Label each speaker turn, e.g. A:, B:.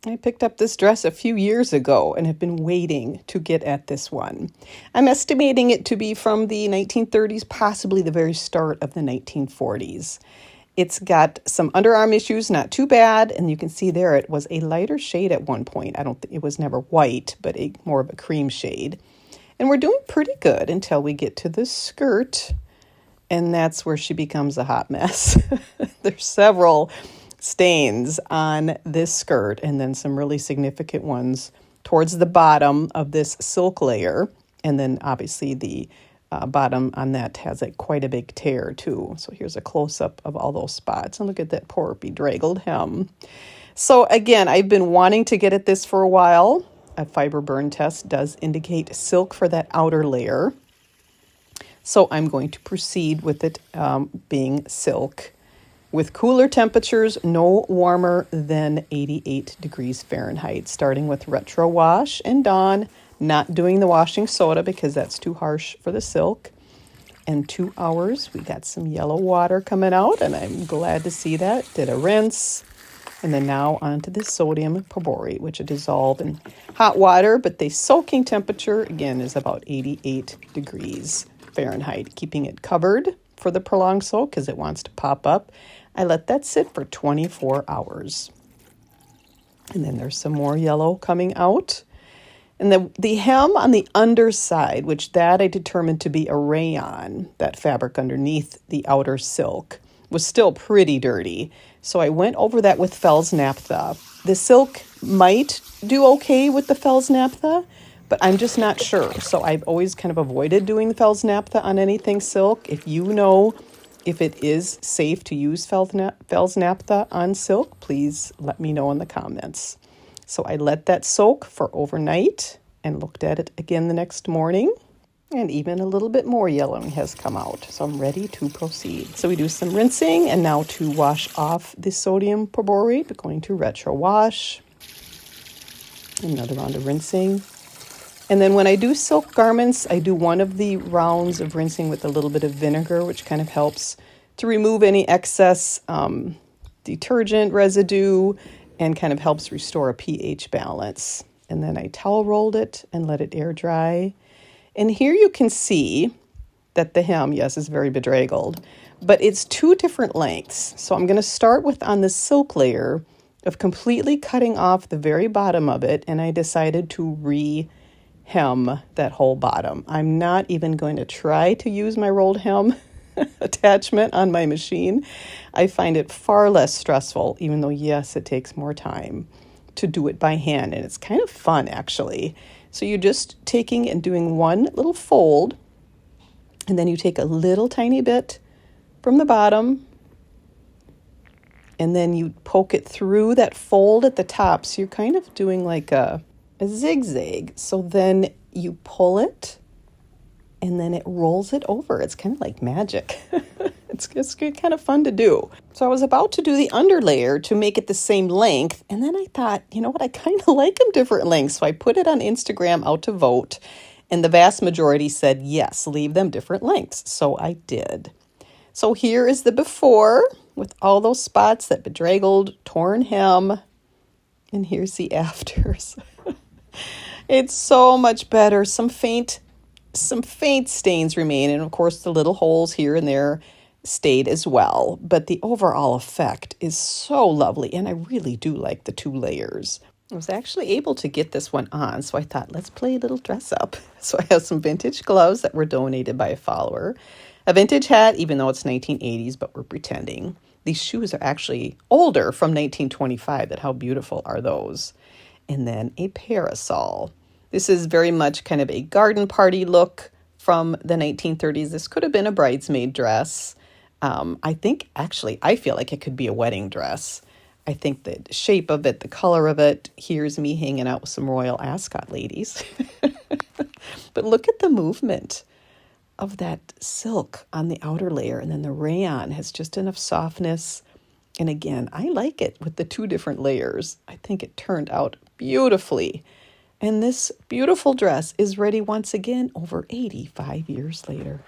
A: I picked up this dress a few years ago and have been waiting to get at this one. I'm estimating it to be from the 1930s, possibly the very start of the 1940s. It's got some underarm issues, not too bad, and you can see there it was a lighter shade at one point. I don't think it was never white, but more of a cream shade. And we're doing pretty good until we get to the skirt, and that's where she becomes a hot mess. There's several stains on this skirt and then some really significant ones towards the bottom of this silk layer. And then obviously the bottom on that has quite a big tear too. So here's a close-up of all those spots. And look at that poor bedraggled hem. So again, I've been wanting to get at this for a while. A fiber burn test does indicate silk for that outer layer. So I'm going to proceed with it being silk with cooler temperatures, no warmer than 88 degrees Fahrenheit, starting with retro wash and Dawn, not doing the washing soda because that's too harsh for the silk. In 2 hours, we got some yellow water coming out, and I'm glad to see that. Did a rinse, and then now onto the sodium perborate, which is dissolved in hot water, but the soaking temperature, again, is about 88 degrees Fahrenheit, keeping it covered for the prolonged soak because it wants to pop up. I let that sit for 24 hours. And then there's some more yellow coming out. And the hem on the underside, which that I determined to be a rayon, that fabric underneath the outer silk, was still pretty dirty. So I went over that with Fels Naphtha. The silk might do okay with the Fels Naphtha, but I'm just not sure. So I've always kind of avoided doing the Fels Naphtha on anything silk. If you know if it is safe to use Fels Naphtha on silk, please let me know in the comments. So I let that soak for overnight and looked at it again the next morning. And even a little bit more yellowing has come out. So I'm ready to proceed. So we do some rinsing, and now to wash off the sodium perborate, we're going to retro wash. Another round of rinsing. And then when I do silk garments, I do one of the rounds of rinsing with a little bit of vinegar, which kind of helps to remove any excess detergent residue and kind of helps restore a pH balance. And then I towel rolled it and let it air dry. And here you can see that the hem, yes, is very bedraggled, but it's two different lengths. So I'm going to start with on the silk layer of completely cutting off the very bottom of it, and I decided to hem that whole bottom. I'm not even going to try to use my rolled hem attachment on my machine. I find it far less stressful, even though, yes, it takes more time to do it by hand. And it's kind of fun, actually. So you're just taking and doing one little fold, and then you take a little tiny bit from the bottom, and then you poke it through that fold at the top. So you're kind of doing like a zigzag. So then you pull it and then it rolls it over. It's kind of like magic. It's kind of fun to do. So I was about to do the underlayer to make it the same length. And then I thought, you know what? I kind of like them different lengths. So I put it on Instagram out to vote. And the vast majority said, yes, leave them different lengths. So I did. So here is the before with all those spots, that bedraggled, torn hem. And here's the afters. It's so much better. Some faint stains remain, and of course the little holes here and there stayed as well. But the overall effect is so lovely, and I really do like the two layers. I was actually able to get this one on, so I thought, let's play a little dress up. So I have some vintage gloves that were donated by a follower, a vintage hat, even though it's 1980s, but we're pretending. These shoes are actually older, from 1925. That how beautiful are those? And then a parasol. This is very much kind of a garden party look from the 1930s. This could have been a bridesmaid dress. I feel like it could be a wedding dress. I think the shape of it, the color of it, here's me hanging out with some Royal Ascot ladies. But look at the movement of that silk on the outer layer, and then the rayon has just enough softness. And again, I like it with the two different layers. I think it turned out beautifully. And this beautiful dress is ready once again over 85 years later.